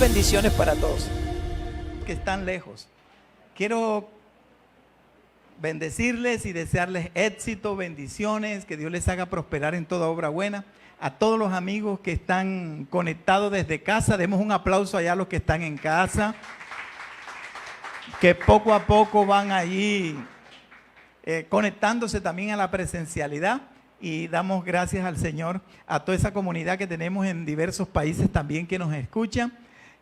bendiciones para todos que están lejos. Quiero bendecirles y desearles éxito, bendiciones, que Dios les haga prosperar en toda obra buena. A todos los amigos que están conectados desde casa, demos un aplauso allá a los que están en casa, que poco a poco van allí conectándose también a la presencialidad, y damos gracias al Señor a toda esa comunidad que tenemos en diversos países también que nos escuchan,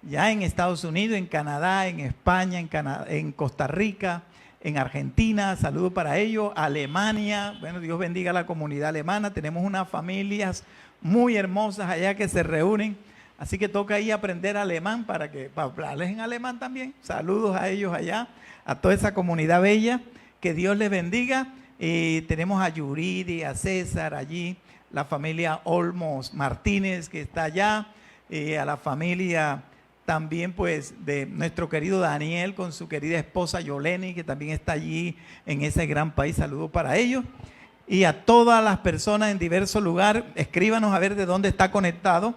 ya en Estados Unidos, en Canadá, en España, en Costa Rica, en Argentina. Saludos para ellos. Alemania, bueno, Dios bendiga a la comunidad alemana. Tenemos unas familias muy hermosas allá que se reúnen, así que toca ahí aprender alemán para hablarles en alemán también. Saludos a ellos allá, a toda esa comunidad bella, que Dios les bendiga. Y tenemos a Yuridi, a César allí, la familia Olmos Martínez que está allá, a la familia también pues de nuestro querido Daniel con su querida esposa Yoleni, que también está allí en ese gran país. Saludos para ellos. Y a todas las personas en diversos lugares, escríbanos a ver de dónde está conectado,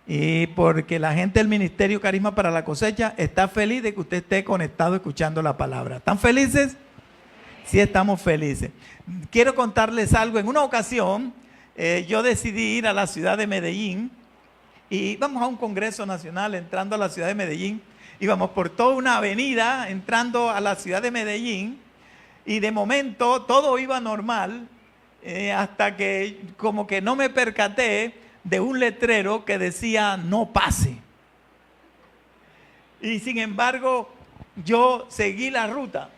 y porque la gente del Ministerio Carisma para la Cosecha está feliz de que usted esté conectado escuchando la palabra. ¿Están felices? Sí, estamos felices. Quiero contarles algo. En una ocasión yo decidí ir a la ciudad de Medellín, y vamos a un congreso nacional entrando a la ciudad de Medellín, íbamos por toda una avenida entrando a la ciudad de Medellín, y de momento todo iba normal, hasta que como que no me percaté de un letrero que decía no pase. Y sin embargo yo seguí la ruta.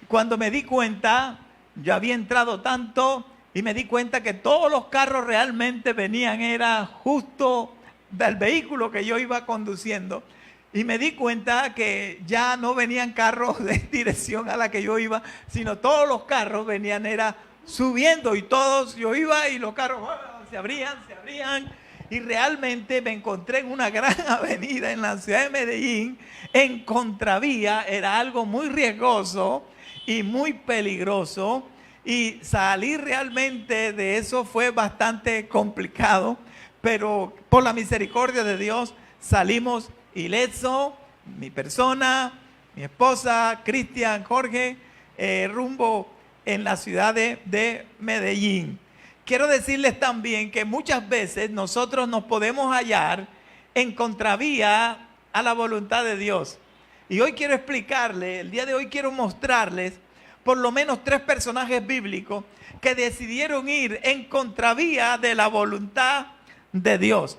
Cuando me di cuenta, yo había entrado tanto y me di cuenta que todos los carros realmente venían, era justo del vehículo que yo iba conduciendo. Y me di cuenta que ya no venían carros de dirección a la que yo iba, sino todos los carros venían, era subiendo, y todos, yo iba y los carros se abrían. Y realmente me encontré en una gran avenida en la ciudad de Medellín, en contravía. Era algo muy riesgoso y muy peligroso, y salir realmente de eso fue bastante complicado, pero por la misericordia de Dios salimos ileso, mi persona, mi esposa, Cristian, Jorge, rumbo en la ciudad de Medellín. Quiero decirles también que muchas veces nosotros nos podemos hallar en contravía a la voluntad de Dios. Y hoy quiero explicarles, el día de hoy quiero mostrarles por lo menos 3 personajes bíblicos que decidieron ir en contravía de la voluntad de Dios.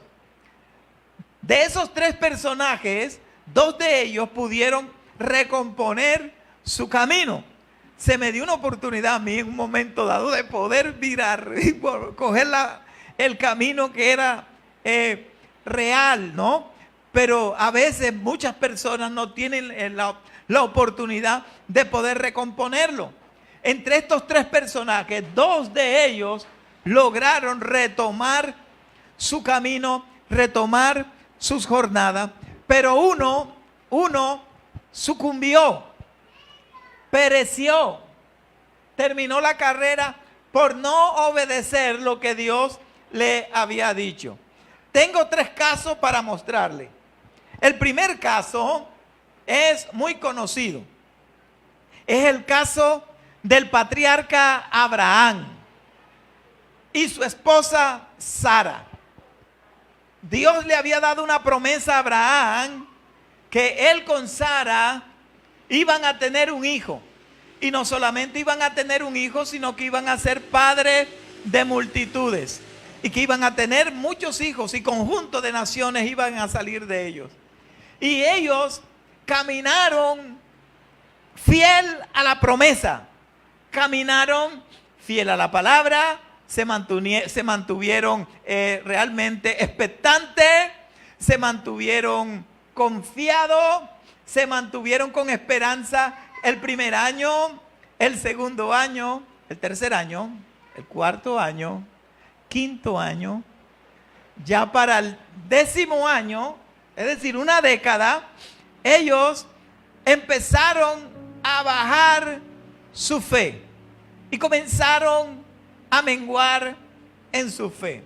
De esos 3 personajes, 2 de ellos pudieron recomponer su camino. Se me dio una oportunidad a mí en un momento dado de poder virar y coger el camino que era real, ¿no? Pero a veces muchas personas no tienen la oportunidad de poder recomponerlo. Entre estos 3 personajes, 2 de ellos lograron retomar su camino, retomar sus jornadas, pero uno sucumbió, pereció, terminó la carrera por no obedecer lo que Dios le había dicho. Tengo 3 casos para mostrarle. El primer caso es muy conocido. Es el caso del patriarca Abraham y su esposa Sara. Dios le había dado una promesa a Abraham que él con Sara iban a tener un hijo. Y no solamente iban a tener un hijo, sino que iban a ser padres de multitudes. Y que iban a tener muchos hijos, y conjunto de naciones iban a salir de ellos. Y ellos caminaron fiel a la promesa. Caminaron fiel a la palabra. Se mantuvieron realmente expectantes. Se mantuvieron confiados. Se mantuvieron con esperanza el primer año, el segundo año, el tercer año, el cuarto año, quinto año. Ya para el 10º año, es decir, una década, ellos empezaron a bajar su fe y comenzaron a menguar en su fe.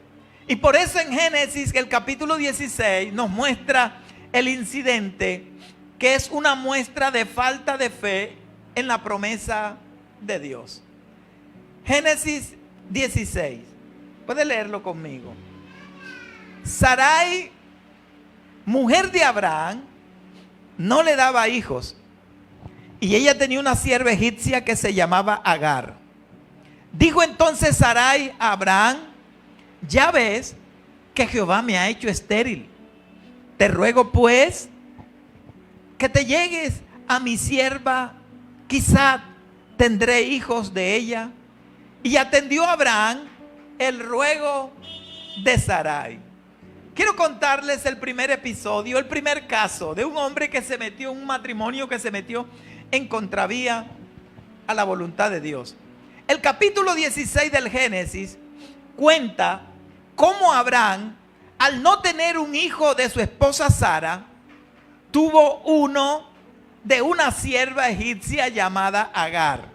Y por eso en Génesis, el capítulo 16, nos muestra el incidente que es una muestra de falta de fe en la promesa de Dios. Génesis 16. Puede leerlo conmigo. Sarai, mujer de Abraham, no le daba hijos. Y ella tenía una sierva egipcia que se llamaba Agar. Dijo entonces Sarai a Abraham: ya ves que Jehová me ha hecho estéril. Te ruego pues que te llegues a mi sierva, quizá tendré hijos de ella. Y atendió a Abraham el ruego de Sarai. Quiero contarles el primer episodio, el primer caso de un hombre que se metió en un matrimonio que se metió en contravía a la voluntad de Dios. El capítulo 16 del Génesis cuenta cómo Abraham, al no tener un hijo de su esposa Sara, tuvo uno de una sierva egipcia llamada Agar.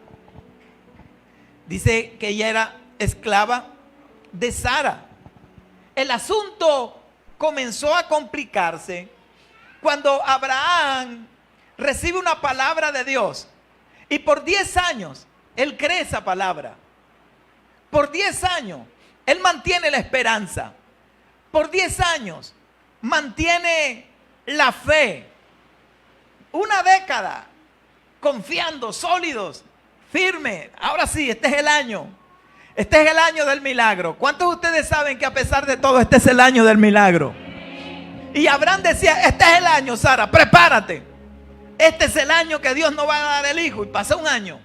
Dice que ella era esclava de Sara. El asunto comenzó a complicarse cuando Abraham recibe una palabra de Dios. Y por 10 años él cree esa palabra. Por 10 años él mantiene la esperanza. Por 10 años mantiene la fe. Una década confiando, sólidos, firme. Ahora sí, este es el año. Este es el año del milagro. ¿Cuántos de ustedes saben que a pesar de todo este es el año del milagro? Y Abraham decía: este es el año, Sara, prepárate. Este es el año que Dios nos va a dar el hijo. Y pasa un año.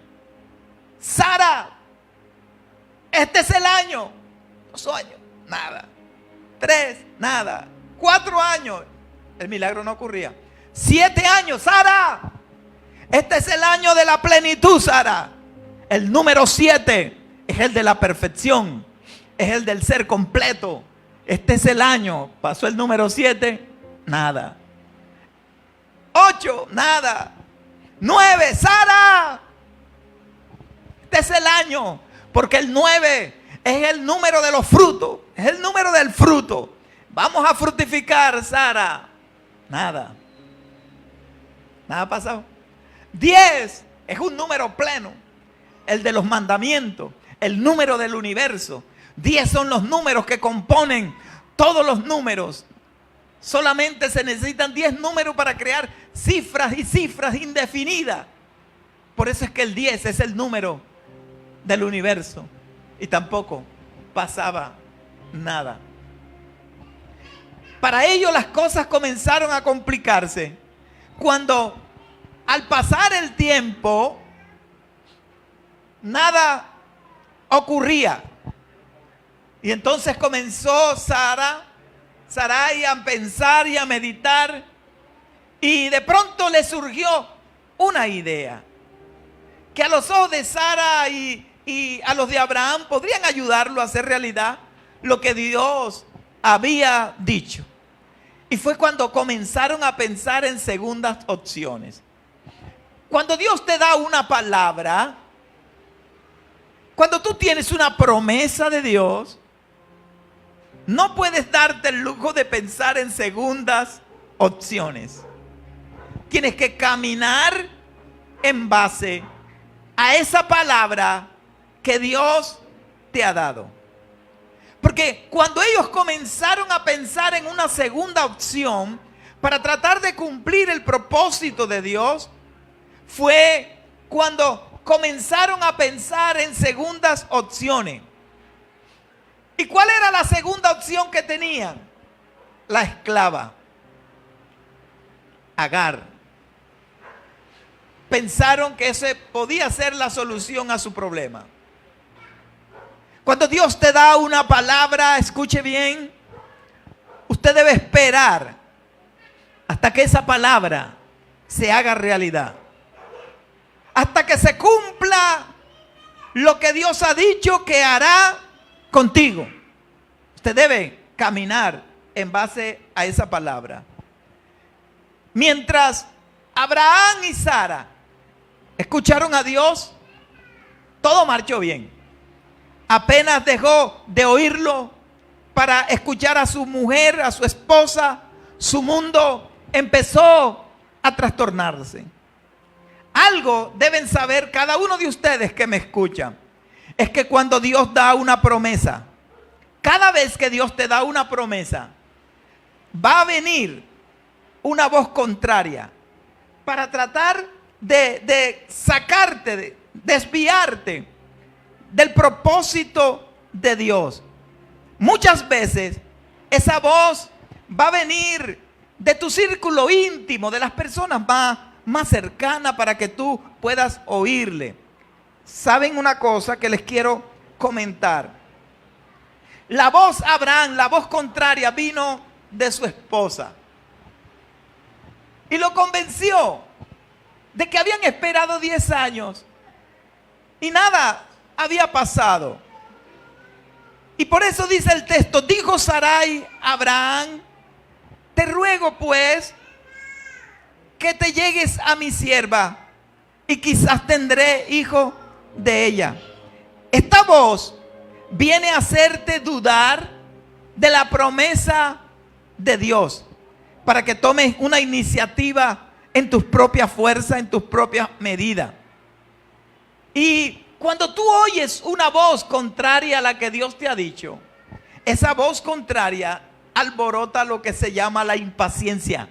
Sara, este es el año. 2 años, nada. 3, nada. 4 años, el milagro no ocurría. 7 años, Sara, este es el año de la plenitud, Sara. El número 7 es el de la perfección, es el del ser completo. Este es el año. Pasó el número 7, nada. 8, nada. 9, Sara, este es el año, porque el 9 es el número de los frutos, es el número del fruto. Vamos a fructificar, Sara. Nada. Nada ha pasado. 10 es un número pleno, el de los mandamientos, el número del universo. 10 son los números que componen todos los números. Solamente se necesitan 10 números para crear cifras y cifras indefinidas. Por eso es que el 10 es el número del universo. Y tampoco pasaba nada. Para ellos las cosas comenzaron a complicarse cuando, al pasar el tiempo, nada ocurría. Y entonces comenzó Sarai a pensar y a meditar, y de pronto le surgió una idea que a los ojos de Sara y a los de Abraham podrían ayudarlo a hacer realidad lo que Dios había dicho. Y fue cuando comenzaron a pensar en segundas opciones. Cuando Dios te da una palabra, cuando tú tienes una promesa de Dios, no puedes darte el lujo de pensar en segundas opciones. Tienes que caminar en base a esa palabra que Dios te ha dado. Porque cuando ellos comenzaron a pensar en una segunda opción para tratar de cumplir el propósito de Dios, fue cuando comenzaron a pensar en segundas opciones. ¿Y cuál era la segunda opción que tenían? La esclava, Agar. Pensaron que ese podía ser la solución a su problema. Cuando Dios te da una palabra, escuche bien, usted debe esperar hasta que esa palabra se haga realidad. Hasta que se cumpla lo que Dios ha dicho que hará contigo. Usted debe caminar en base a esa palabra. Mientras Abraham y Sara escucharon a Dios, todo marchó bien. Apenas dejó de oírlo para escuchar a su mujer, a su esposa, su mundo empezó a trastornarse. Algo deben saber cada uno de ustedes que me escuchan. Es que cuando Dios da una promesa, cada vez que Dios te da una promesa, va a venir una voz contraria para tratar de sacarte, de desviarte del propósito de Dios. Muchas veces esa voz va a venir de tu círculo íntimo, de las personas más cercanas, para que tú puedas oírle. ¿Saben una cosa que les quiero comentar? La voz Abraham, la voz contraria, vino de su esposa y lo convenció de que habían esperado 10 años y nada había pasado. Y por eso dice el texto: dijo Sarai a Abraham, te ruego pues que te llegues a mi sierva y quizás tendré hijo de ella. Esta voz viene a hacerte dudar de la promesa de Dios, para que tomes una iniciativa en tus propias fuerzas, en tus propias medidas. Y cuando tú oyes una voz contraria a la que Dios te ha dicho, esa voz contraria alborota lo que se llama la impaciencia.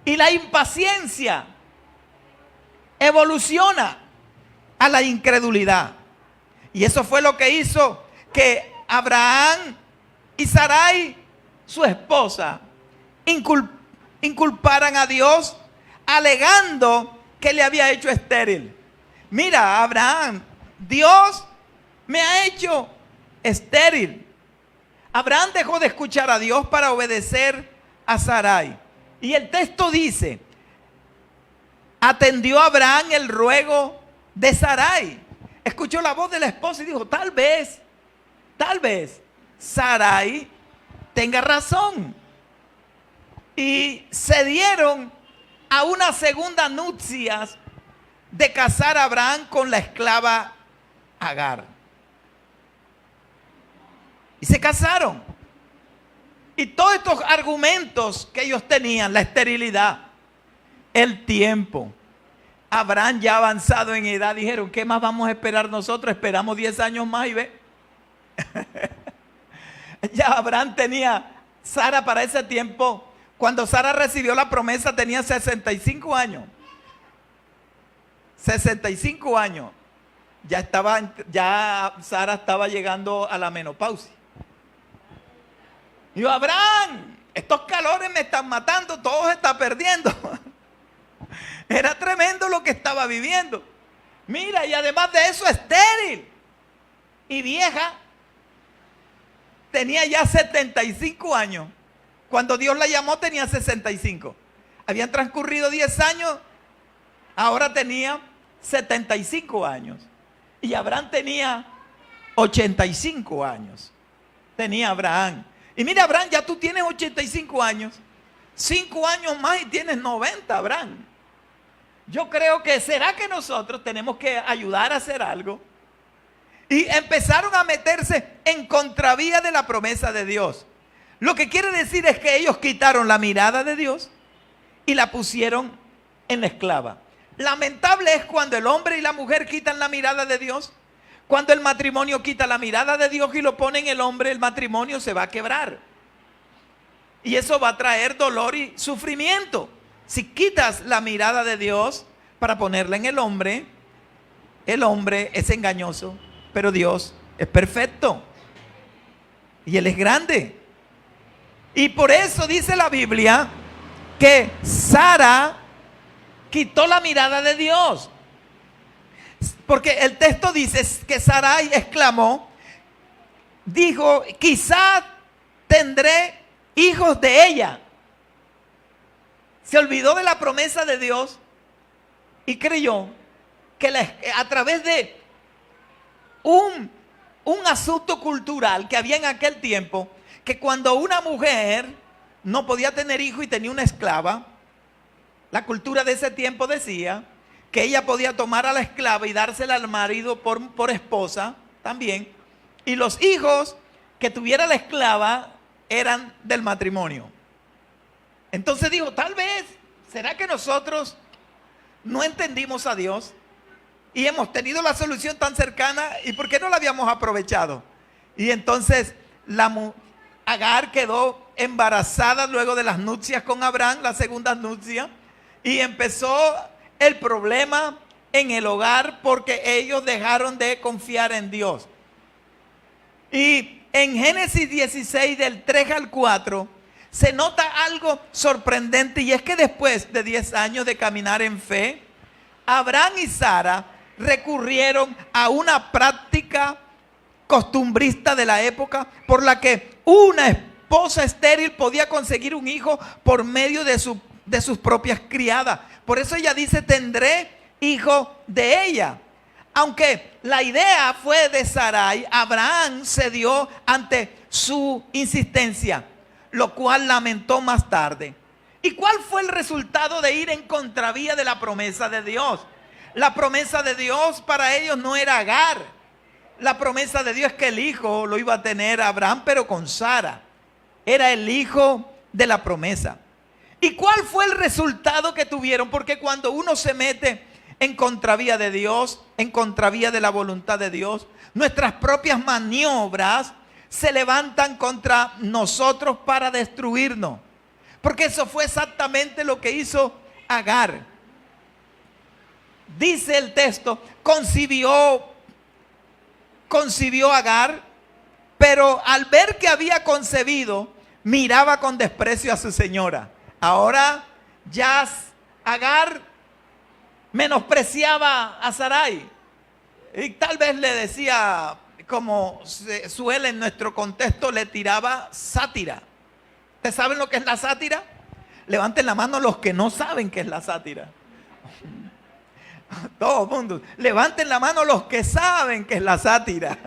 Y la impaciencia evoluciona a la incredulidad. Y eso fue lo que hizo que Abraham y Sarai, su esposa, inculparan a Dios alegando que le había hecho estéril. Mira, Abraham, Dios me ha hecho estéril. Abraham dejó de escuchar a Dios para obedecer a Sarai. Y el texto dice: atendió Abraham el ruego de Sarai. Escuchó la voz de la esposa y dijo: tal vez Sarai tenga razón. Y se dieron a una segunda nupcias de casar a Abraham con la esclava Agar. Y se casaron. Y todos estos argumentos que ellos tenían, la esterilidad, el tiempo, Abraham ya avanzado en edad, dijeron: ¿qué más vamos a esperar nosotros? Esperamos 10 años más y ve. Ya Abraham tenía, Sara para ese tiempo, cuando Sara recibió la promesa, tenía 65 años. 65 años. Ya Sara estaba llegando a la menopausia. Dijo: Abraham, estos calores me están matando, todo se está perdiendo. Era tremendo lo que estaba viviendo. Mira, y además de eso, estéril y vieja. Tenía ya 75 años. Cuando Dios la llamó tenía 65. Habían transcurrido 10 años. Ahora tenía 75 años. Y Abraham tenía 85 años. Tenía Abraham. Y mira, Abraham, ya tú tienes 85 años. 5 años más y tienes 90, Abraham. Yo creo que será que nosotros tenemos que ayudar a hacer algo. Y empezaron a meterse en contravía de la promesa de Dios. Lo que quiere decir es que ellos quitaron la mirada de Dios y la pusieron en la esclava. Lamentable es cuando el hombre y la mujer quitan la mirada de Dios. Cuando el matrimonio quita la mirada de Dios y lo pone en el hombre, el matrimonio se va a quebrar. Y eso va a traer dolor y sufrimiento. Si quitas la mirada de Dios para ponerla en el hombre es engañoso, pero Dios es perfecto. Y Él es grande. Y por eso dice la Biblia que Sara quitó la mirada de Dios. Porque el texto dice que Sarai exclamó, dijo: quizás tendré hijos de ella. Se olvidó de la promesa de Dios y creyó que a través de un asunto cultural que había en aquel tiempo, que cuando una mujer no podía tener hijo y tenía una esclava, la cultura de ese tiempo decía que ella podía tomar a la esclava y dársela al marido por esposa también, y los hijos que tuviera la esclava eran del matrimonio. Entonces dijo, tal vez, ¿será que nosotros no entendimos a Dios? Y hemos tenido la solución tan cercana, ¿y por qué no la habíamos aprovechado? Y entonces Agar quedó embarazada luego de las nupcias con Abraham, la segunda nupcia, y empezó el problema en el hogar porque ellos dejaron de confiar en Dios. Y en Génesis 16 del 3 al 4 se nota algo sorprendente, y es que después de 10 años de caminar en fe, Abraham y Sara recurrieron a una práctica costumbrista de la época por la que una esposa estéril podía conseguir un hijo por medio de sus propias criadas. Por eso ella dice, tendré hijo de ella. Aunque la idea fue de Sarai, Abraham cedió ante su insistencia, lo cual lamentó más tarde. ¿Y cuál fue el resultado de ir en contravía de la promesa de Dios? La promesa de Dios para ellos no era Agar. La promesa de Dios es que el hijo lo iba a tener Abraham, pero con Sara. Era el hijo de la promesa. ¿Y cuál fue el resultado que tuvieron? Porque cuando uno se mete en contravía de Dios, en contravía de la voluntad de Dios, nuestras propias maniobras se levantan contra nosotros para destruirnos. Porque eso fue exactamente lo que hizo Agar. Dice el texto, concibió Agar, pero al ver que había concebido, miraba con desprecio a su señora. Ahora ya Agar menospreciaba a Sarai. Y tal vez le decía, como se suele en nuestro contexto, le tiraba sátira. ¿Ustedes saben lo que es la sátira? Levanten la mano los que no saben qué es la sátira. Todo el mundo. Levanten la mano los que saben qué es la sátira.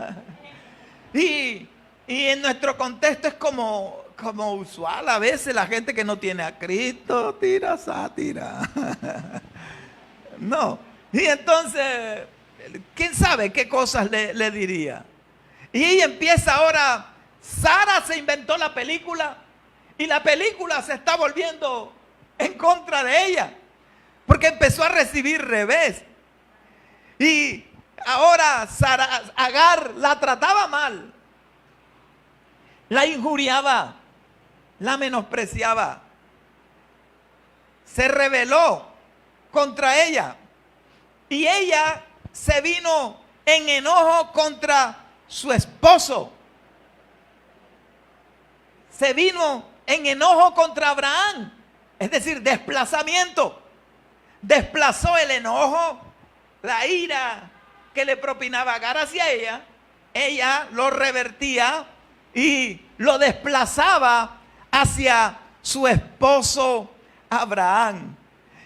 Y en nuestro contexto es como usual. A veces la gente que no tiene a Cristo tira sátira. No. Y entonces, ¿quién sabe qué cosas le diría? Y ella empieza ahora. Sara se inventó la película. Y la película se está volviendo en contra de ella. Porque empezó a recibir revés. Y ahora Agar la trataba mal. La injuriaba. La menospreciaba. Se rebeló contra ella. Y ella se vino en enojo contra su esposo. Se vino en enojo contra Abraham. Es decir, desplazamiento. Desplazó el enojo, la ira que le propinaba Agar hacia ella. Ella lo revertía y lo desplazaba hacia su esposo Abraham.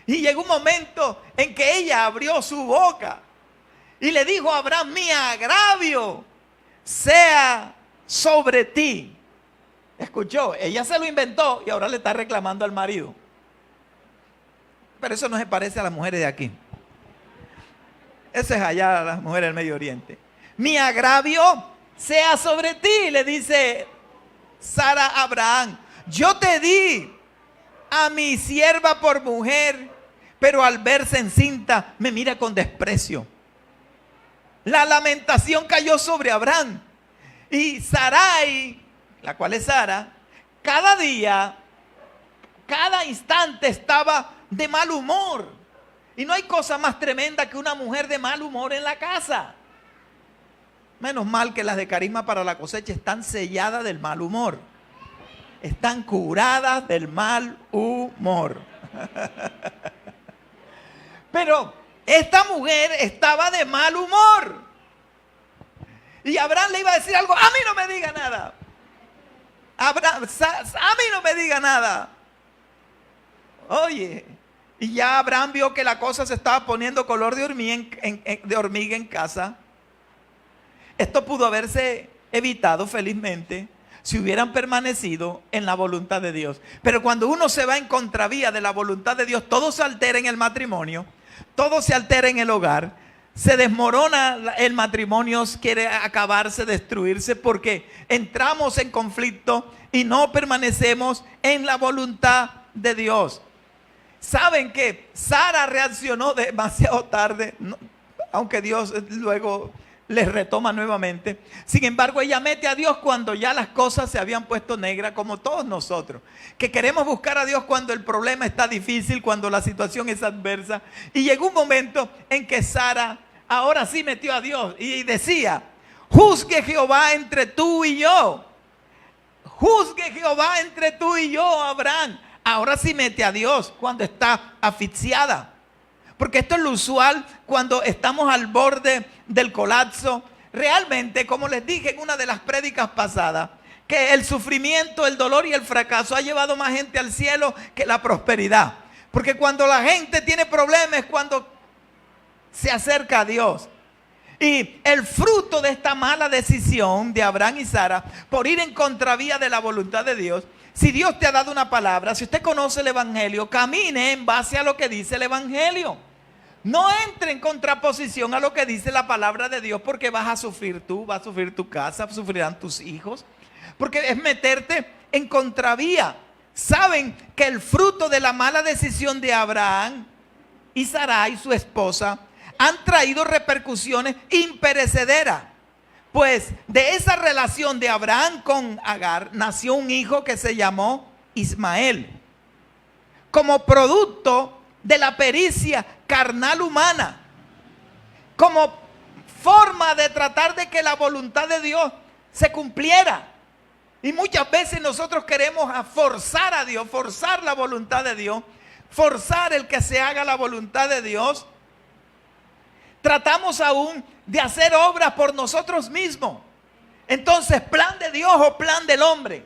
Y llegó un momento en que ella abrió su boca y le dijo a Abraham, mi agravio sea sobre ti. Escuchó, ella se lo inventó y ahora le está reclamando al marido. Pero eso no se parece a las mujeres de aquí. Eso es allá, las mujeres del Medio Oriente. Mi agravio sea sobre ti, le dice Sara a Abraham. Yo te di a mi sierva por mujer, pero al verse encinta me mira con desprecio. La lamentación cayó sobre Abraham. Y Sarai, la cual es Sara, cada día, cada instante estaba de mal humor. Y no hay cosa más tremenda que una mujer de mal humor en la casa. Menos mal que las de Carisma para la Cosecha están selladas del mal humor. Están curadas del mal humor. Pero esta mujer estaba de mal humor. Y Abraham le iba a decir algo. A mí no me diga nada. A mí no me diga nada. Oye, y ya Abraham vio que la cosa se estaba poniendo color de hormiga en casa. Esto pudo haberse evitado felizmente si hubieran permanecido en la voluntad de Dios. Pero cuando uno se va en contravía de la voluntad de Dios, todo se altera en el matrimonio, todo se altera en el hogar, se desmorona el matrimonio, quiere acabarse, destruirse, porque entramos en conflicto y no permanecemos en la voluntad de Dios. Saben que Sara reaccionó demasiado tarde, aunque Dios luego les retoma nuevamente. Sin embargo, ella mete a Dios cuando ya las cosas se habían puesto negras, como todos nosotros, que queremos buscar a Dios cuando el problema está difícil, cuando la situación es adversa. Y llegó un momento en que Sara ahora sí metió a Dios y decía: juzgue Jehová entre tú y yo. Juzgue Jehová entre tú y yo, Abraham. Ahora sí mete a Dios cuando está asfixiada. Porque esto es lo usual cuando estamos al borde del colapso. Realmente, como les dije en una de las prédicas pasadas, que el sufrimiento, el dolor y el fracaso ha llevado más gente al cielo que la prosperidad. Porque cuando la gente tiene problemas es cuando se acerca a Dios. Y el fruto de esta mala decisión de Abraham y Sara por ir en contravía de la voluntad de Dios, si Dios te ha dado una palabra, si usted conoce el Evangelio, camine en base a lo que dice el Evangelio. No entre en contraposición a lo que dice la palabra de Dios, porque vas a sufrir tú, va a sufrir tu casa, sufrirán tus hijos, porque es meterte en contravía. Saben que el fruto de la mala decisión de Abraham y Sarai, su esposa, han traído repercusiones imperecederas. Pues de esa relación de Abraham con Agar nació un hijo que se llamó Ismael, como producto de la pericia carnal humana, como forma de tratar de que la voluntad de Dios se cumpliera. Y muchas veces nosotros queremos forzar a Dios, forzar la voluntad de Dios, forzar el que se haga la voluntad de Dios. Tratamos aún de hacer obras por nosotros mismos. Entonces, plan de Dios o plan del hombre.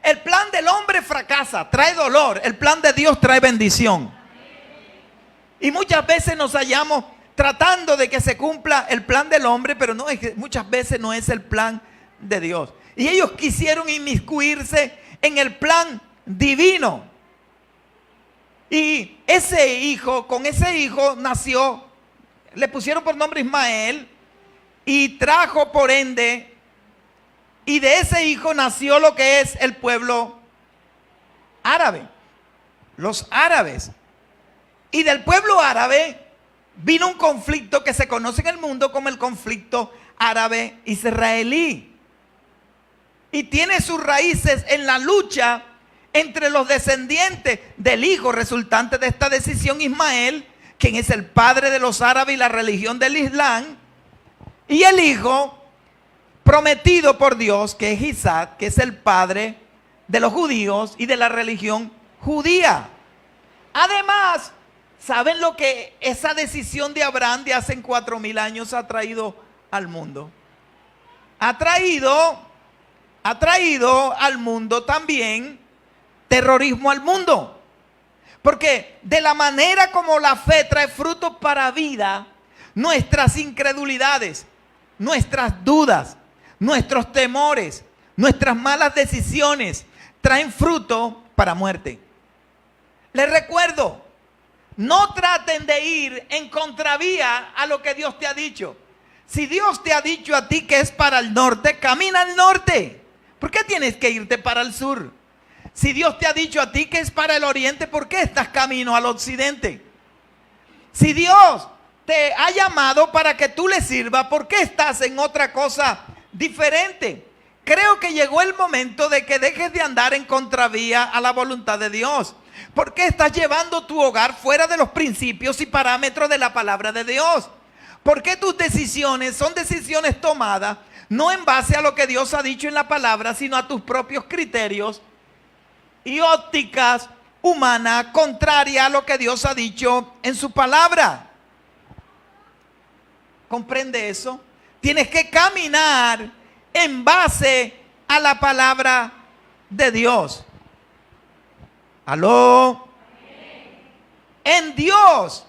El plan del hombre fracasa, trae dolor. El plan de Dios trae bendición. Y muchas veces nos hallamos tratando de que se cumpla el plan del hombre, pero no, muchas veces no es el plan de Dios. Y ellos quisieron inmiscuirse en el plan divino. Y ese hijo, con ese hijo nació, le pusieron por nombre Ismael, y trajo por ende, y de ese hijo nació lo que es el pueblo árabe, los árabes. Y del pueblo árabe vino un conflicto que se conoce en el mundo como el conflicto árabe-israelí. Y tiene sus raíces en la lucha entre los descendientes del hijo resultante de esta decisión, Ismael, quien es el padre de los árabes y la religión del Islam, y el hijo prometido por Dios, que es Isaac, que es el padre de los judíos y de la religión judía. Además, ¿saben lo que esa decisión de Abraham de hace 4,000 años ha traído al mundo? Ha traído al mundo también terrorismo al mundo. Porque de la manera como la fe trae frutos para vida, nuestras incredulidades, nuestras dudas, nuestros temores, nuestras malas decisiones traen fruto para muerte. Les recuerdo, no traten de ir en contravía a lo que Dios te ha dicho. Si Dios te ha dicho a ti que es para el norte, camina al norte. ¿Por qué tienes que irte para el sur? Si Dios te ha dicho a ti que es para el oriente, ¿por qué estás camino al occidente? Si Dios te ha llamado para que tú le sirvas, ¿por qué estás en otra cosa diferente? Creo que llegó el momento de que dejes de andar en contravía a la voluntad de Dios. ¿Por qué estás llevando tu hogar fuera de los principios y parámetros de la palabra de Dios? ¿Por qué tus decisiones son decisiones tomadas no en base a lo que Dios ha dicho en la palabra, sino a tus propios criterios y ópticas humanas contrarias a lo que Dios ha dicho en su palabra? ¿Comprende eso? Tienes que caminar en base a la palabra de Dios. ¿Aló? En Dios,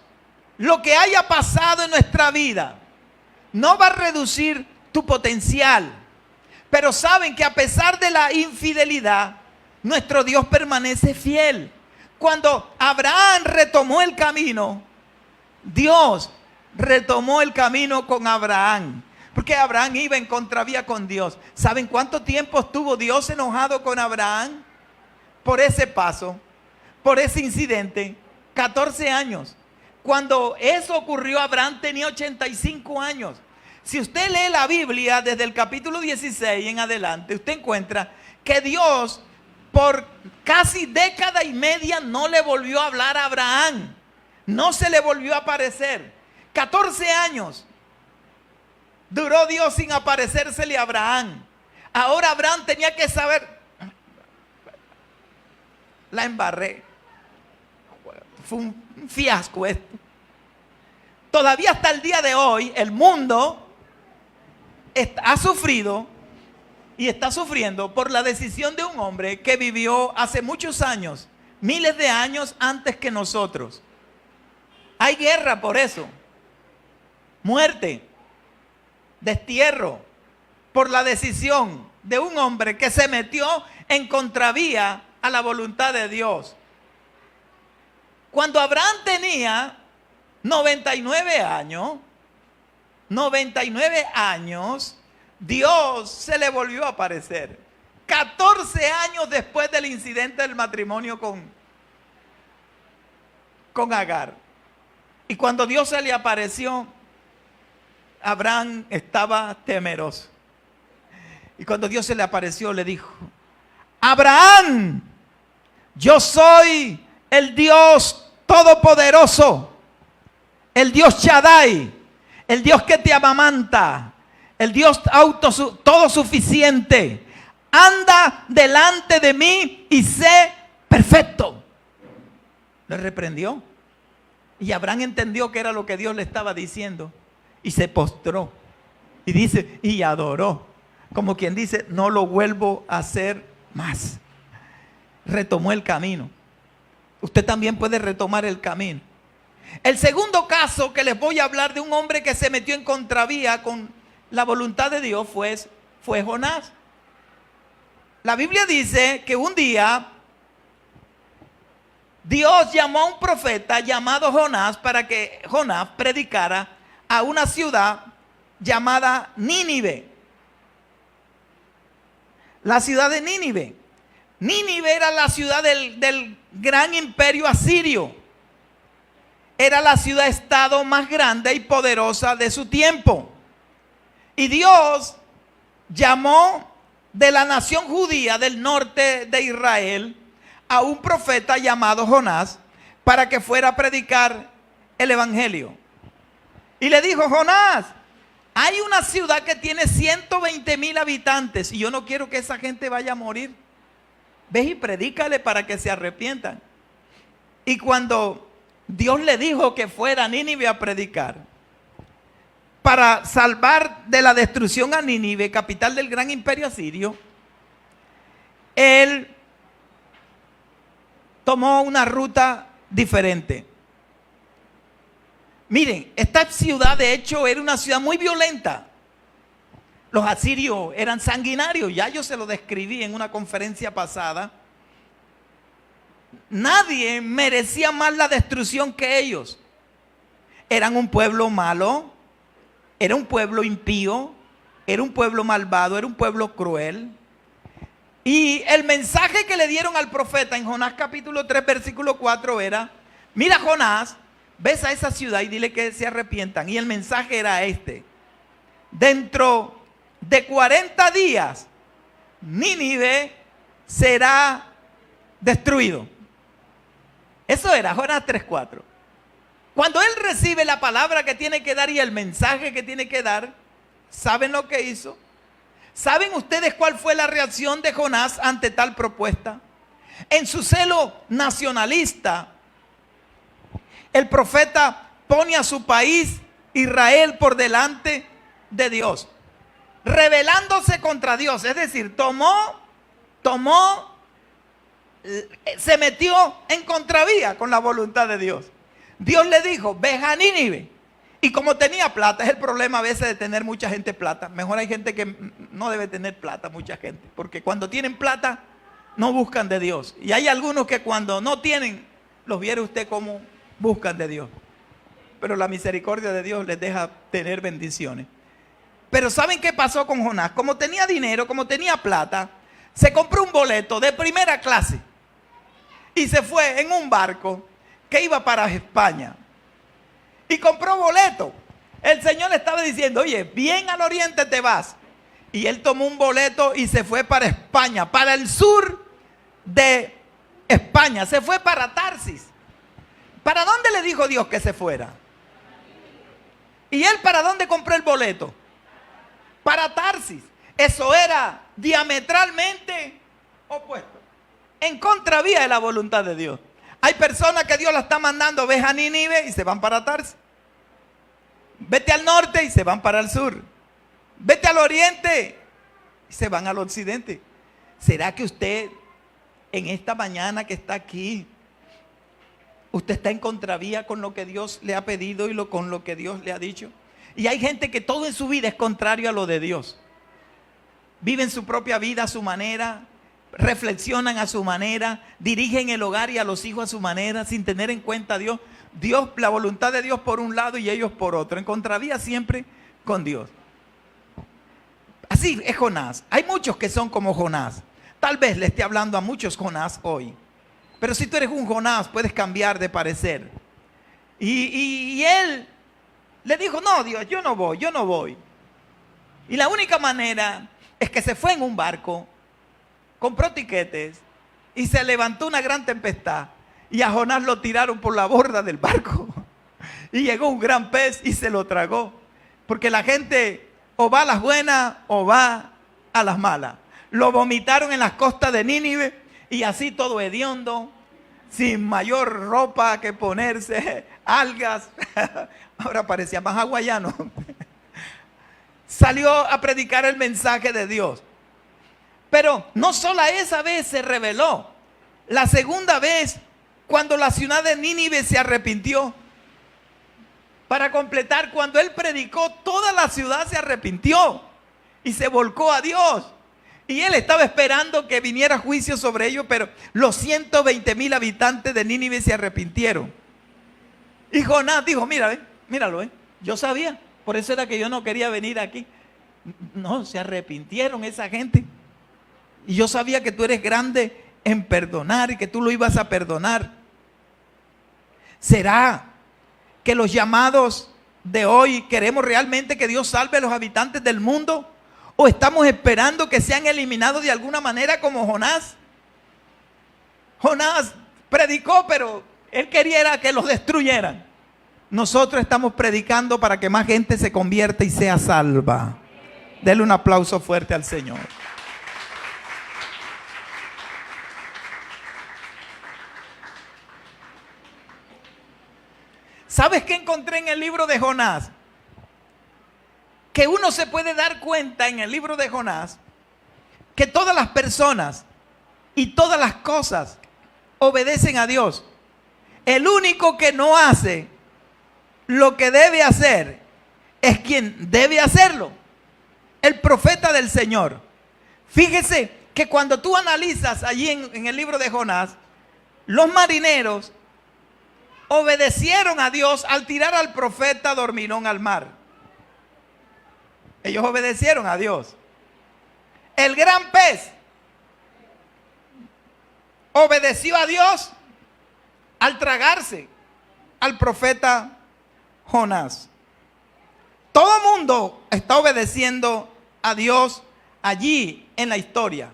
lo que haya pasado en nuestra vida no va a reducir tu potencial. Pero saben que a pesar de la infidelidad, nuestro Dios permanece fiel. Cuando Abraham retomó el camino, Dios retomó el camino con Abraham. Porque Abraham iba en contravía con Dios. ¿Saben cuánto tiempo estuvo Dios enojado con Abraham? Por ese paso. por ese incidente, 14 años. Cuando eso ocurrió, Abraham tenía 85 años. Si usted lee la Biblia desde el capítulo 16 en adelante, usted encuentra que Dios por casi década y media no le volvió a hablar a Abraham. No se le volvió a aparecer. 14 años duró Dios sin aparecérsele a Abraham. Ahora Abraham tenía que saber, la embarré. Fue un fiasco esto. Todavía hasta el día de hoy el mundo ha sufrido y está sufriendo por la decisión de un hombre que vivió hace muchos años, miles de años antes que nosotros. Hay guerra por eso, muerte, destierro, por la decisión de un hombre que se metió en contravía a la voluntad de Dios. Cuando Abraham tenía 99 años, Dios se le volvió a aparecer. 14 años después del incidente del matrimonio con Agar. Y cuando Dios se le apareció, Abraham estaba temeroso. Y cuando Dios se le apareció, le dijo: Abraham, yo soy el Dios todopoderoso, el Dios Shaddai, el Dios que te amamanta, el Dios todo suficiente. Anda delante de mí y sé perfecto. Le reprendió. Y Abraham entendió que era lo que Dios le estaba diciendo. Y se postró. Y dice, y adoró. Como quien dice, no lo vuelvo a hacer más. Retomó el camino. Usted también puede retomar el camino. El segundo caso que les voy a hablar de un hombre que se metió en contravía con la voluntad de Dios fue Jonás. La Biblia dice que un día Dios llamó a un profeta llamado Jonás para que Jonás predicara a una ciudad llamada Nínive. La ciudad de Nínive. Nínive era la ciudad del gran imperio asirio. Era la ciudad-estado más grande y poderosa de su tiempo. Y Dios llamó de la nación judía del norte de Israel a un profeta llamado Jonás para que fuera a predicar el evangelio. Y le dijo: Jonás, hay una ciudad que tiene 120,000 habitantes y yo no quiero que esa gente vaya a morir. Ve y predícale para que se arrepientan. Y cuando Dios le dijo que fuera a Nínive a predicar, para salvar de la destrucción a Nínive, capital del gran imperio asirio, él tomó una ruta diferente. Miren, esta ciudad de hecho era una ciudad muy violenta. Los asirios eran sanguinarios, ya yo se lo describí en una conferencia pasada. Nadie merecía más la destrucción que ellos. Eran un pueblo malo, era un pueblo impío, era un pueblo malvado, era un pueblo cruel. Y el mensaje que le dieron al profeta en Jonás capítulo 3 versículo 4 era: mira Jonás, ves a esa ciudad y dile que se arrepientan. Y el mensaje era este: dentro de 40 días Nínive será destruido. Eso era Jonás 3:4. Cuando él recibe la palabra que tiene que dar y el mensaje que tiene que dar, ¿saben lo que hizo? ¿Saben ustedes cuál fue la reacción de Jonás ante tal propuesta? En su celo nacionalista, el profeta pone a su país, Israel, por delante de Dios, rebelándose contra Dios. Es decir, se metió en contravía con la voluntad de Dios. Dios le dijo: ve a Nínive. Y como tenía plata, es el problema a veces de tener mucha gente plata. Mejor hay gente que no debe tener plata, mucha gente. Porque cuando tienen plata, no buscan de Dios. Y hay algunos que cuando no tienen, los viere usted como buscan de Dios. Pero la misericordia de Dios les deja tener bendiciones. Pero ¿saben qué pasó con Jonás? Como tenía dinero, como tenía plata, se compró un boleto de primera clase. y se fue en un barco que iba para España. Y compró boleto. El Señor le estaba diciendo, oye, bien al oriente te vas. Y él tomó un boleto y se fue para España, para el sur de España. Se fue para Tarsis. ¿Para dónde le dijo Dios que se fuera? ¿Y él para dónde compró el boleto? Para Tarsis. Eso era diametralmente opuesto. En contravía de la voluntad de Dios. Hay personas que Dios la está mandando, ves a Nínive y se van para Tarsis. Vete al norte y se van para el sur. Vete al oriente y se van al occidente. ¿Será que usted en esta mañana que está aquí, usted está en contravía con lo que Dios le ha pedido y con lo que Dios le ha dicho? Y hay gente que todo en su vida es contrario a lo de Dios. Viven su propia vida a su manera, reflexionan a su manera, dirigen el hogar y a los hijos a su manera, sin tener en cuenta a Dios. Dios, la voluntad de Dios por un lado y ellos por otro, en contravía siempre con Dios. Así es Jonás. Hay muchos que son como Jonás. Tal vez le esté hablando a muchos Jonás hoy. Pero si tú eres un Jonás, puedes cambiar de parecer. Y él le dijo, no, Dios, yo no voy. Y la única manera es que se fue en un barco, compró tiquetes y se levantó una gran tempestad. Y a Jonás lo tiraron por la borda del barco. Y llegó un gran pez y se lo tragó. Porque la gente o va a las buenas o va a las malas. Lo vomitaron en las costas de Nínive y así todo hediondo, sin mayor ropa que ponerse, algas. Ahora parecía más hawaiano. Salió a predicar el mensaje de Dios. Pero no solo esa vez se rebeló. La segunda vez, cuando la ciudad de Nínive se arrepintió. Para completar, cuando él predicó, toda la ciudad se arrepintió y se volcó a Dios. Y él estaba esperando que viniera juicio sobre ellos, pero los 120,000 habitantes de Nínive se arrepintieron. Y Jonás dijo, mira, míralo, yo sabía, por eso era que yo no quería venir aquí. No, se arrepintieron esa gente. Y yo sabía que tú eres grande en perdonar y que tú lo ibas a perdonar. ¿Será que los llamados de hoy queremos realmente que Dios salve a los habitantes del mundo? ¿O estamos esperando que sean eliminados de alguna manera como Jonás? Jonás predicó, pero él quería era que los destruyeran. Nosotros estamos predicando para que más gente se convierta y sea salva. Denle un aplauso fuerte al Señor. ¿Sabes qué encontré en el libro de Jonás? Que uno se puede dar cuenta en el libro de Jonás que todas las personas y todas las cosas obedecen a Dios. El único que no hace lo que debe hacer es quien debe hacerlo, el profeta del Señor. Fíjese que cuando tú analizas allí en el libro de Jonás, los marineros obedecieron a Dios al tirar al profeta dormilón al mar. Ellos obedecieron a Dios. El gran pez obedeció a Dios al tragarse al profeta Jonás. Todo mundo está obedeciendo a Dios allí en la historia.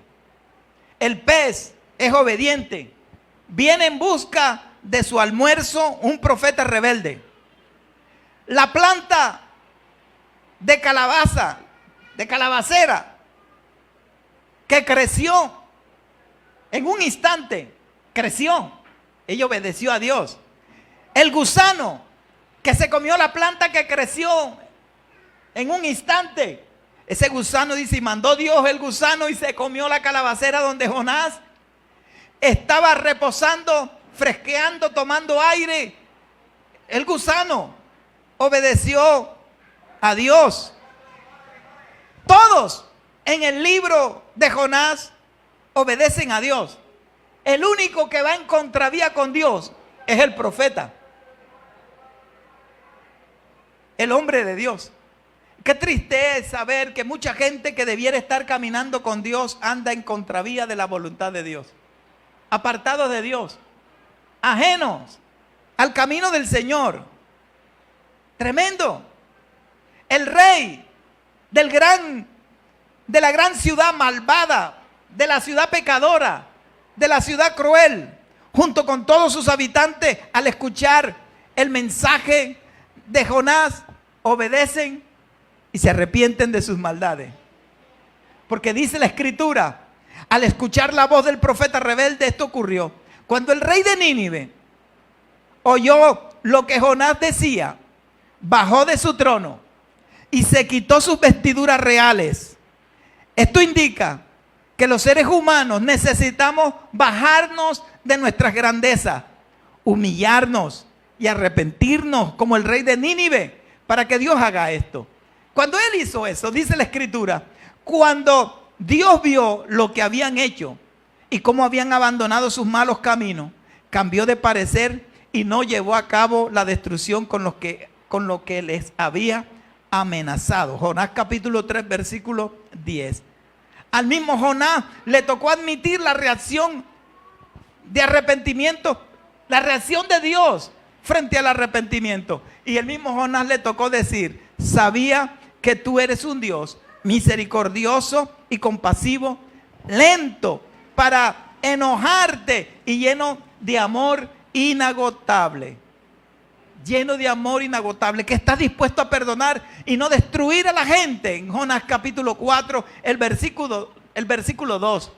El pez es obediente. Viene en busca de su almuerzo un profeta rebelde. La planta de calabaza, de calabacera, que creció en un instante, creció. Ella obedeció a Dios. El gusano que se comió la planta que creció en un instante. Ese gusano dice, y mandó Dios el gusano y se comió la calabacera donde Jonás estaba reposando, fresqueando, tomando aire. El gusano obedeció a Dios. Todos en el libro de Jonás obedecen a Dios. El único que va en contravía con Dios es el profeta, el hombre de Dios. Qué triste es saber que mucha gente que debiera estar caminando con Dios anda en contravía de la voluntad de Dios, apartados de Dios. ajenos al camino del Señor. Tremendo. El rey de la gran ciudad malvada, de la ciudad pecadora, de la ciudad cruel, junto con todos sus habitantes, al escuchar el mensaje de Jonás, obedecen y se arrepienten de sus maldades. Porque dice la Escritura, al escuchar la voz del profeta rebelde, esto ocurrió. Cuando el rey de Nínive oyó lo que Jonás decía, bajó de su trono y se quitó sus vestiduras reales. Esto indica que los seres humanos necesitamos bajarnos de nuestras grandezas, humillarnos y arrepentirnos como el rey de Nínive para que Dios haga esto. Cuando él hizo eso, dice la Escritura, cuando Dios vio lo que habían hecho y cómo habían abandonado sus malos caminos, cambió de parecer y no llevó a cabo la destrucción con lo que les había amenazado. Jonás capítulo 3 versículo 10. Al mismo Jonás le tocó admitir la reacción de arrepentimiento, la reacción de Dios frente al arrepentimiento. Y el mismo Jonás le tocó decir, sabía que tú eres un Dios misericordioso y compasivo, lento para enojarte y lleno de amor inagotable. Lleno de amor inagotable, que está dispuesto a perdonar y no destruir a la gente. En Jonás capítulo 4, el versículo 2.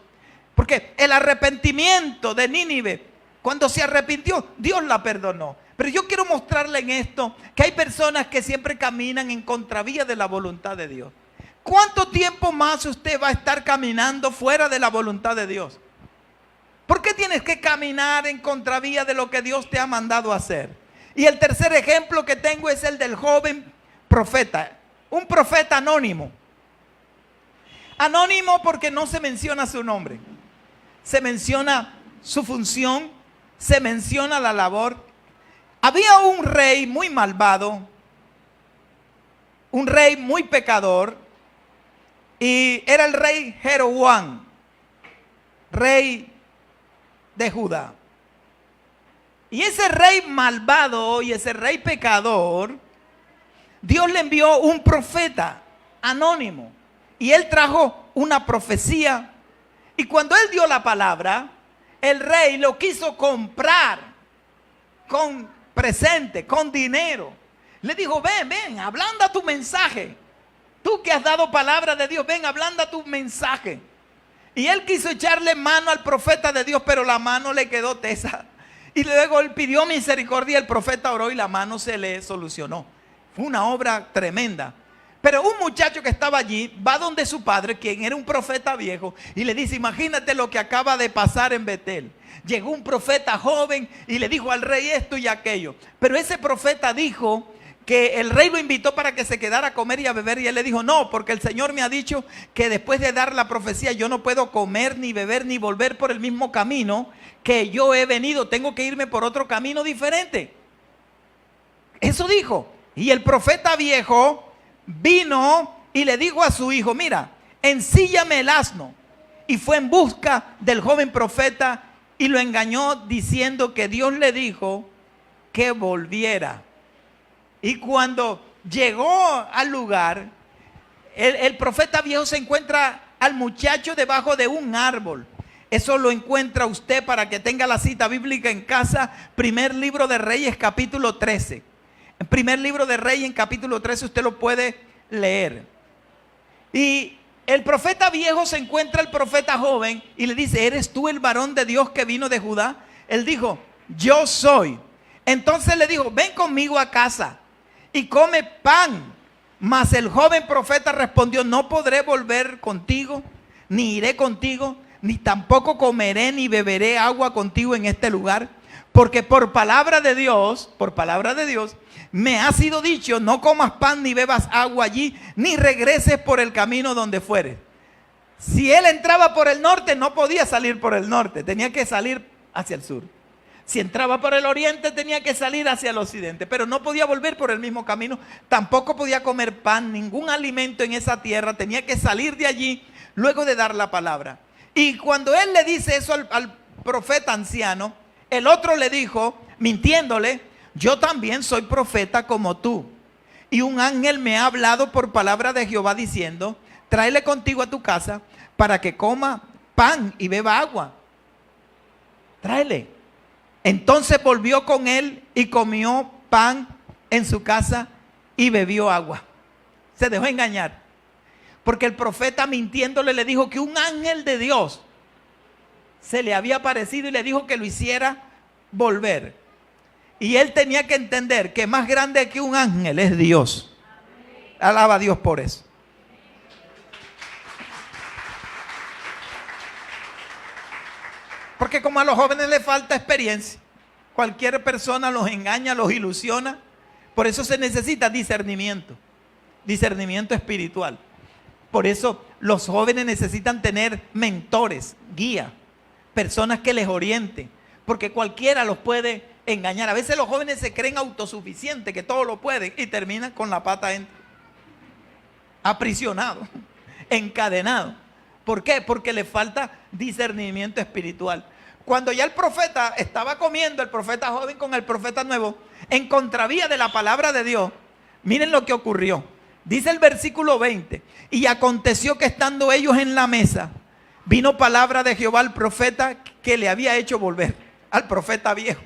Porque el arrepentimiento de Nínive, cuando se arrepintió, Dios la perdonó. Pero yo quiero mostrarle en esto que hay personas que siempre caminan en contravía de la voluntad de Dios. ¿Cuánto tiempo más usted va a estar caminando fuera de la voluntad de Dios? ¿Por qué tienes que caminar en contravía de lo que Dios te ha mandado a hacer? Y el tercer ejemplo que tengo es el del joven profeta, un profeta anónimo. Anónimo porque no se menciona su nombre, se menciona su función, se menciona la labor. Había un rey muy malvado, un rey muy pecador, y era el rey Jeroboam, rey de Judá. Y ese rey malvado y ese rey pecador, Dios le envió un profeta anónimo. Y él trajo una profecía. Y cuando él dio la palabra, el rey lo quiso comprar con presente, con dinero. Le dijo, ven, ablanda tu mensaje. Tú que has dado palabra de Dios, ven, ablanda tu mensaje. Y él quiso echarle mano al profeta de Dios, pero la mano le quedó tesa. Y luego él pidió misericordia, el profeta oró y la mano se le solucionó. Fue una obra tremenda. Pero un muchacho que estaba allí va donde su padre, quien era un profeta viejo, y le dice, imagínate lo que acaba de pasar en Betel. Llegó un profeta joven y le dijo al rey esto y aquello. Pero ese profeta dijo que el rey lo invitó para que se quedara a comer y a beber, y él le dijo, no, porque el Señor me ha dicho que después de dar la profecía yo no puedo comer, ni beber, ni volver por el mismo camino que yo he venido, tengo que irme por otro camino diferente. Eso dijo. Y el profeta viejo vino y le dijo a su hijo, mira, ensíllame el asno. Y fue en busca del joven profeta y lo engañó diciendo que Dios le dijo que volviera. Y cuando llegó al lugar, el profeta viejo se encuentra al muchacho debajo de un árbol. Eso lo encuentra usted para que tenga la cita bíblica en casa. Primer libro de Reyes, capítulo 13. En primer libro de Reyes, en capítulo 13, usted lo puede leer. Y el profeta viejo se encuentra al profeta joven y le dice, ¿eres tú el varón de Dios que vino de Judá? Él dijo, yo soy. Entonces le dijo, ven conmigo a casa y come pan. Mas el joven profeta respondió, no podré volver contigo, ni iré contigo, ni tampoco comeré ni beberé agua contigo en este lugar, porque por palabra de Dios, me ha sido dicho, no comas pan ni bebas agua allí, ni regreses por el camino donde fueres. Si él entraba por el norte, no podía salir por el norte, tenía que salir hacia el sur. Si entraba por el oriente, tenía que salir hacia el occidente, pero no podía volver por el mismo camino, tampoco podía comer pan, ningún alimento en esa tierra, tenía que salir de allí luego de dar la palabra. Y cuando él le dice eso al profeta anciano, El otro le dijo, mintiéndole, yo también soy profeta como tú. Y un ángel me ha hablado por palabra de Jehová diciendo, tráele contigo a tu casa para que coma pan y beba agua. Tráele. Entonces volvió con él y comió pan en su casa y bebió agua. Se dejó engañar. Porque el profeta mintiéndole le dijo que un ángel de Dios se le había aparecido y le dijo que lo hiciera volver. Y él tenía que entender que más grande que un ángel es Dios. Alaba a Dios por eso. Porque como a los jóvenes les falta experiencia, cualquier persona los engaña, los ilusiona. Por eso se necesita discernimiento, discernimiento espiritual. Por eso los jóvenes necesitan tener mentores, guías, personas que les orienten, porque cualquiera los puede engañar. A veces los jóvenes se creen autosuficientes, que todo lo pueden, y terminan con la pata dentro, aprisionados, encadenados. ¿Por qué? Porque le falta discernimiento espiritual. Cuando ya el profeta estaba comiendo, el profeta joven con el profeta nuevo, en contravía de la palabra de Dios, miren lo que ocurrió. Dice el versículo 20, y aconteció que estando ellos en la mesa, vino palabra de Jehová al profeta que le había hecho volver, al profeta viejo.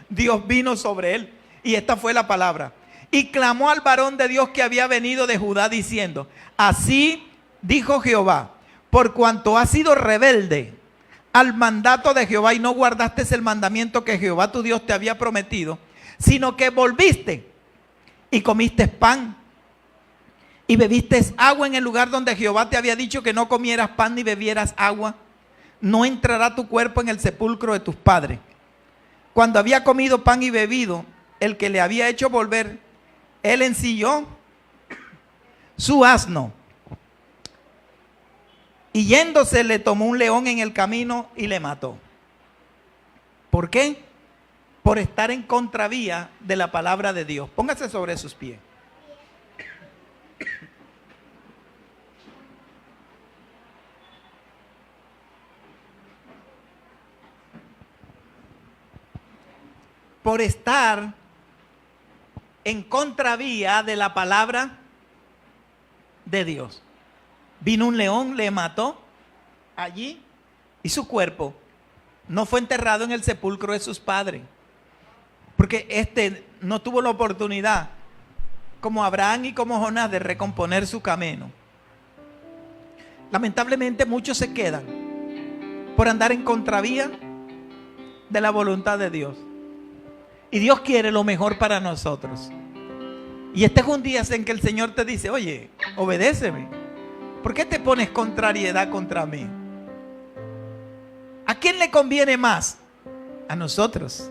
Dios vino sobre él, y esta fue la palabra. Y clamó al varón de Dios que había venido de Judá diciendo, así dijo Jehová, por cuanto has sido rebelde al mandato de Jehová y no guardaste el mandamiento que Jehová tu Dios te había prometido, sino que volviste y comiste pan y bebiste agua en el lugar donde Jehová te había dicho que no comieras pan ni bebieras agua, no entrará tu cuerpo en el sepulcro de tus padres. Cuando había comido pan y bebido, el que le había hecho volver, él ensilló su asno. Y yéndose le tomó un león en el camino y le mató. ¿Por qué? Por estar en contravía de la palabra de Dios. Póngase sobre sus pies. Por estar en contravía de la palabra de Dios. Vino un león, le mató allí y su cuerpo no fue enterrado en el sepulcro de sus padres. Porque este no tuvo la oportunidad, como Abraham y como Jonás, de recomponer su camino. Lamentablemente muchos se quedan por andar en contravía de la voluntad de Dios. Y Dios quiere lo mejor para nosotros. Y este es un día en que el Señor te dice, oye, obedéceme. ¿Por qué te pones contrariedad contra mí? ¿A quién le conviene más? A nosotros.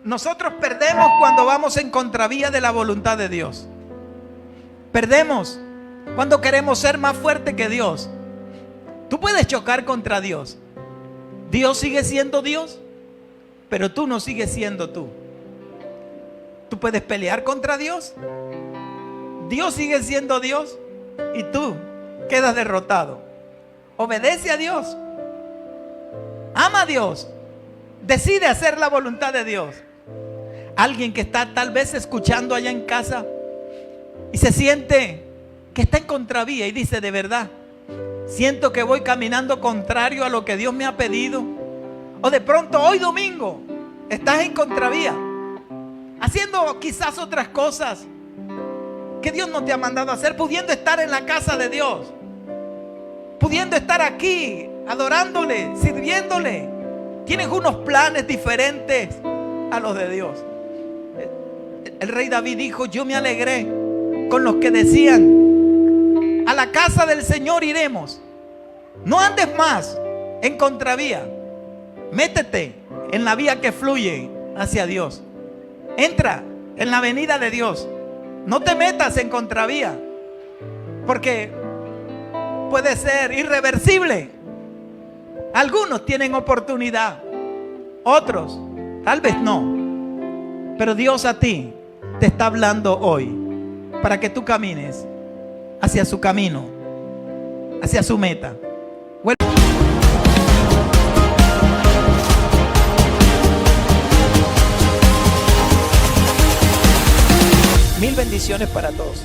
Nosotros perdemos cuando vamos en contravía de la voluntad de Dios. Perdemos cuando queremos ser más fuerte que Dios. Tú puedes chocar contra Dios. Dios sigue siendo Dios, pero tú no sigues siendo tú. Tú puedes pelear contra Dios. Dios sigue siendo Dios y tú quedas derrotado. Obedece a Dios. Ama a Dios. Decide hacer la voluntad de Dios. Alguien que está tal vez escuchando allá en casa y se siente que está en contravía y dice, de verdad, siento que voy caminando contrario a lo que Dios me ha pedido. O de pronto hoy domingo estás en contravía, haciendo quizás otras cosas que Dios no te ha mandado a hacer, pudiendo estar en la casa de Dios, pudiendo estar aquí adorándole, sirviéndole. Tienes unos planes diferentes a los de Dios. El rey David dijo, yo me alegré con los que decían, a la casa del Señor iremos. No andes más en contravía. Métete en la vía que fluye hacia Dios. Entra en la avenida de Dios. No te metas en contravía, porque puede ser irreversible. Algunos tienen oportunidad, otros tal vez no. Pero Dios a ti te está hablando hoy para que tú camines hacia su camino, hacia su meta. Mil bendiciones para todos.